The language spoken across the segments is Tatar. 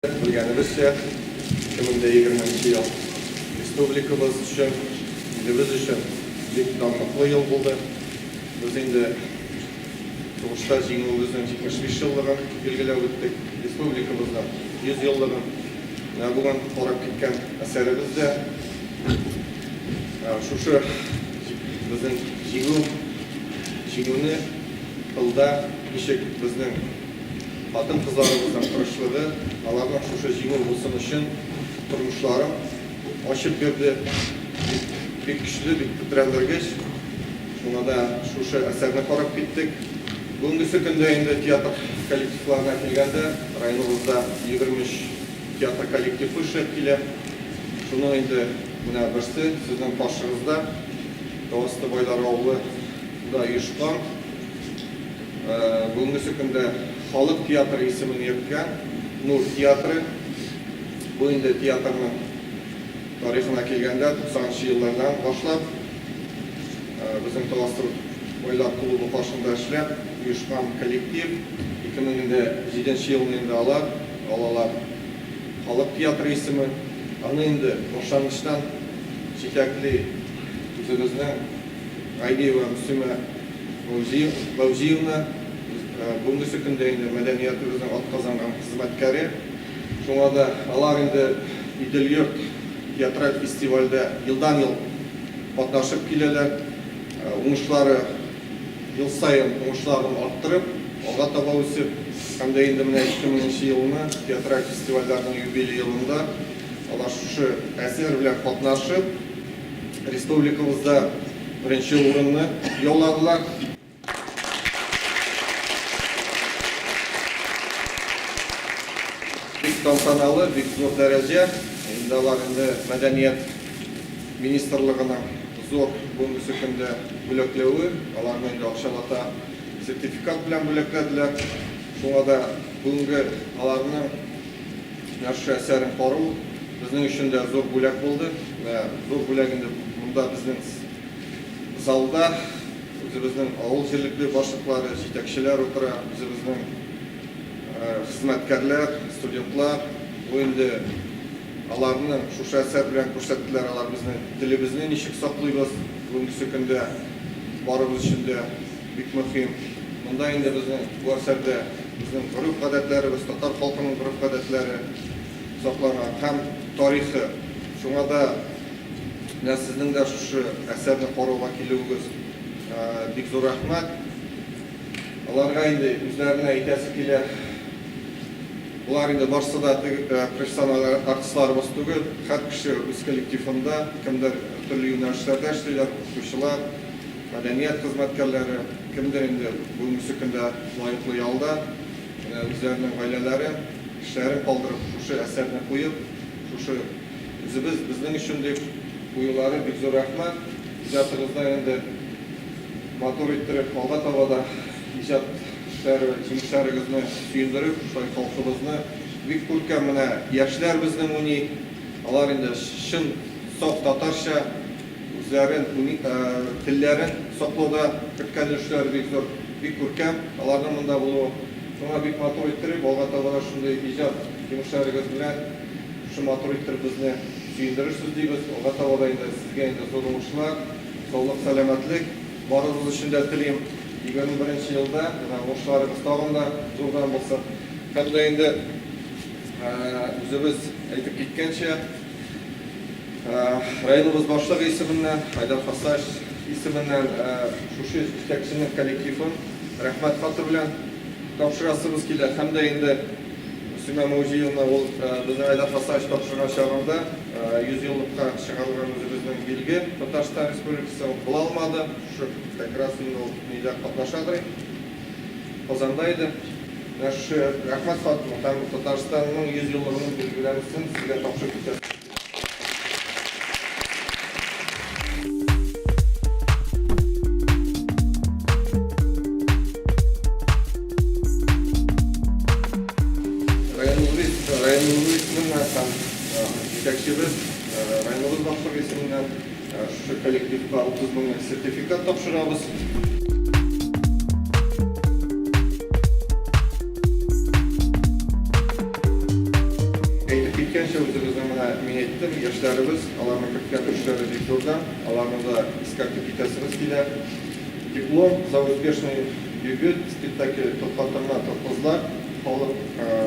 Bilganimizcha 2020 yil respublikamiz uchun, biz uchun juda damliqli yil bo'ldi. Biz endi tug'ishda jingimizning 75 yilligini belgilab o'tdik. Respublikamizning 100 yilligini bugun qarab ketgan asarimizda shu bizning jinguni qilda ishik bizning xotin qizlarimizdan tirishlig'i, ularning shu jingil bo'lsin uchun turmushlari ochib berdi. Bir kuchli, bir titrandirish. Shunda shu asarni qarab ketdik. Bugungi kunda endi teatr kollektivlariga kelganda, rayonimizda 20 teatr kollektivi ishlab kelyapti. Shuni endi mana birsi sizning boshingizda Do'sti Boylar ovulida uyushgan. Bugungi kunda Xalq teatri ismini yetgan Nur teatri. Bu endi teatrning tarixine kelganda 90-yillardan boshlab bizim Do'sti Boylar klubi boshida ishlab uyushgan kollektiv 2007 yilda alalar Xalq teatri ismi. Ana endi boshlanishdan chetakli o'zimizning Aydeva Muslima Mavziyevna bugungi kunda endi madaniyatimizning otqazangan xizmatkari. Shunda ular endi Idil-yurt teatral festivalda yildan yil qatnashib keladilar. O'yinlari yil sayin o'yinlarni orttirib, alga taба o'sib, hamda endi mana 2000-yilni teatral festivallarning yubiley yilida ular shu asar bilan qatnashib, respublikamizda birinchi o'rinni yo'lladilar. Kanalı bir zor derece. Endi Medeniyet Ministerliği'nin zor bugungi kunda böleklevi, ularni endi akşalata sertifikat bilan böleklediler. Şuna da bugungi ularni yaxshi asarini koruv bizning uchun da zor bo'lak bo'ldi va zor bo'laginde bunda bizning zalda o'zimizning avul yerlikli boshliqlari, yetakchilar o'tira, bizning xizmatkarlar, studentlar, endi ularning shu asar bilan ko'rsatdilar, ular bizning tilimizni nechik saqlaymiz, bugungi kunda borimiz uchun da bek muhim. Bunda endi bizning bu asarda bizning urf-odatlarimiz, tatar xalqining urf-odatlari saqlangan ham tarixi. Shunga da sizning da shu asarni qarovga keluvingiz bek zo'r rahmat. Ularga endi o'zlarini aytasi kelar. Ular endi boshida professional artistlarimiz tugul, har kishi o'z kollektivida, kimdir turli yo'nalishlarda ishlaydilar, o'qituvchilar, madaniyat xizmatkorlari, kimdir endi bugungi kunda loyiqli yo'lda o'zlarining oilalari ishlarini qoldirib, shu asarni qo'yib, shu bizning uchun deb qo'yulari bek zo'r rahmat. Ijotimizda endi motor ettirib, olga tavada ijod жұмыстарыңызны сүйіндіріп, xalqimizni bek ko'rkam mana yoshlar bizning uni, ular endi shin sof tatarcha o'zlarining tillarini saqlovda kiritgan ishlar bek ko'rkam. Ularning bunda bo'luvi shunga bek motor ettirib, olga tavada shunday ijod жұмыстарыңыз bilan shu motor ettirib bizni suyindirishsiz deymiz. Olga tavada endi sizga endi zo'r o'yinchilar, sog'lik, salomatlik borimiz uchun da tilayman. 21 yılda o'shalarimiz tog'inda zo'rdan bo'lsa, hamda endi o'zimiz aytib ketgancha rayonimiz boshlig'i ismidan, Haydar Hasash ismidan shu yetakchining kollektivini rahmat xati bilan topshirasimiz keladi. Hamda endi Muslima Mavziyevna bizning Haydar Hasash topshirgan chog'ida 100 yillikqa chiqarilgan o'zimizning belgi Tatariston Respublikasi bo'la olmadi. Shu takrorsindo nida qatnashadi. Qozonda edi. Shu rahmat xatni Tataristonning 100 yilligini belgilari uchun sizga topshirib ketamiz. Yetakchimiz rayonimiz boshlig'i ismidan shu kollektivga 30 ming sertifikat topshiramiz. Икенче үзебезнең менә мин әйттем, яшьләребез, аларның көткән эшләре бик зурда, аларны да искәртеп китәсебез килә. Диплом за успешный дебют спектакль «Топатана Топозла», Халык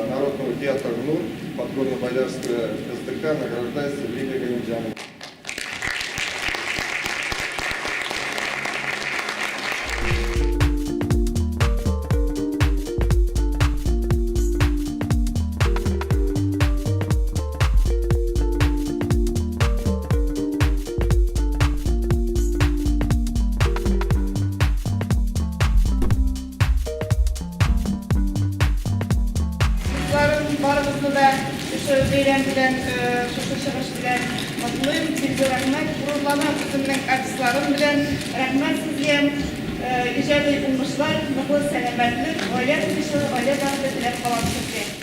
народного театра «НУР», патроны Боярского СТК награждается Лилия Галимджанова. Barımızda da şu beyran bilen, şu çıkış bilen mutluyum. Sizce rahmet, gururlanam bizimle artistlarım bilen. Rahmet sizleyem. İcabı bulmuşlar, mutlu selametli. Aile tutuşu, aile bağlı dilek falan sizleyem.